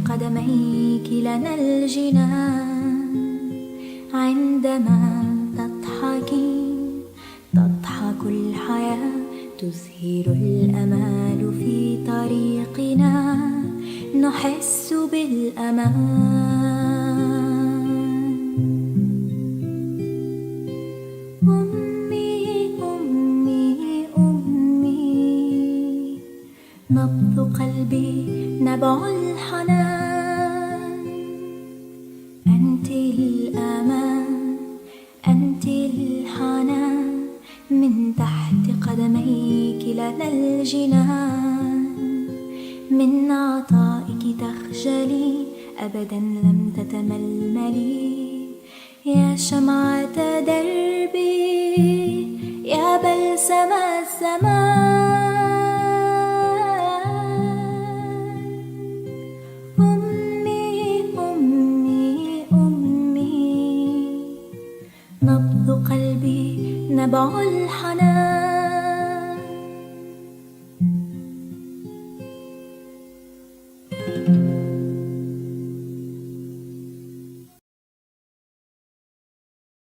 قدميك لنا الجنان. عندما تضحك الحياة، تزهر الأمال في طريقنا، نحس بالأمان. أمي أمي أمي، نبض قلبي نبع الحنان. أنت الأمان، أنت الحنان، من تحت قدميك لنا الجنان. من عطائك تخجلي، أبدا لم تتململي، يا شمعة دربي، يا بلسم الزمان. أمي أمي أمي، نبض قلبي نبع الحنان.